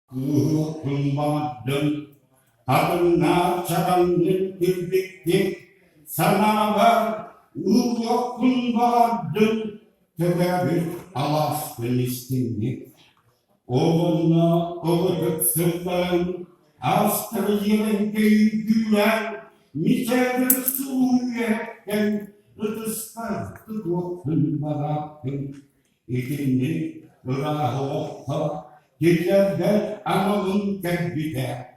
Kumbadım adına çaranlık birlikte sana var yok kumbadım tebrik alasın istinlik oğluna oğluk sırtlarım astır yerenkeyi güler nicedir suyetten ıtıskazdı dokun bıraktım ikindi ırahotta geceler anamın kalbide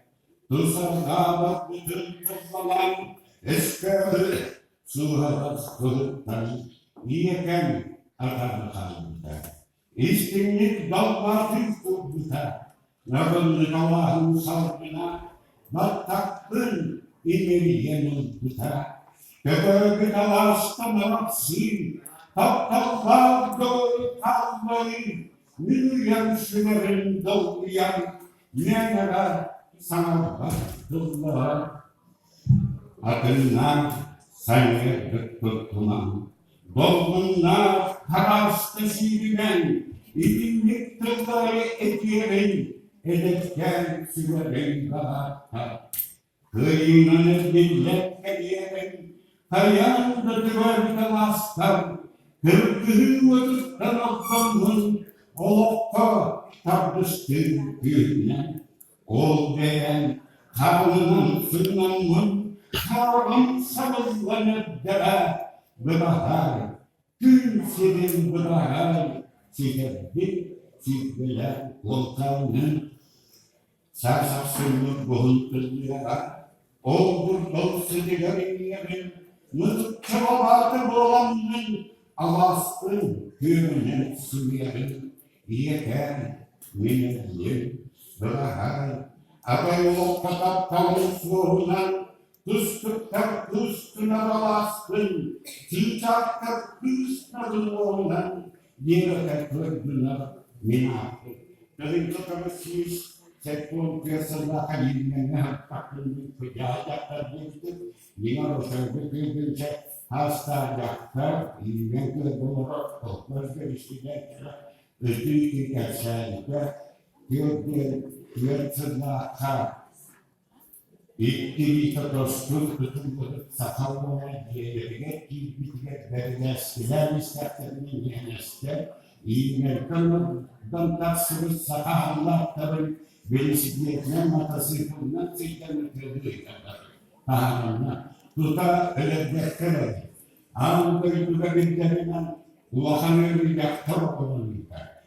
tuzarda bak bütün toplanan eşkıya suharastırıktan yiyeken adam kalbide istinlik dalbatı kurduda narınlık Allah'ın sargına battaklın ileriye nıldıda köpögü dalaşta maraksın taptaklar doğru kalmayı Müryemşilerin doğuyan neler sana baktılar. Adına sayı tuttuman, dolgunlar karastı şiirimen, İbinlik tılları etiyerin, edepken süverin rahatta. Kıyınını millet ediyerin, kayandı düverden aslan, kırkıhın vıdıktan aklanın, Olokta tartıştığım günden, ol beğen, karnının sınavın, karnın sarıllanıp dere, bırakar, gün senin bırakar, çiğdebdir, çiğdeler, volkanın, sarsasını boğulturlara, oldur dolsu dilerin yerin, mızık çabalatı boğulanın, Allah'ın gönlünün suyarın, yeter minnetliyim, bırakar, adayoluk kataptanın soğunan, tüsküpten tüsküne balasın, çiçakta tüsküne olan, yere kördüne minafı. Dari tutamısıyız, sekon piyasada kalimlerine hakkaklığı kıyacaklar geçtik, yine roşardı kıydınca, hasta yakta, ilgilenle doğru toplar görüştüler, ödülü gerçekte, yırtınlaka, İttiri tatostur, tutumları sakallara diyelerine, ilgitiler verilestiler, misafirinin yeneste, İlgilenlerden tatsırız sakahallatların, velisiyetle matasıyla çekten ötürüdüğü kadar, tahanına, tuta öledekler, Anadolu Türk'e bir derinden ulaşanı bir yaktır olanında.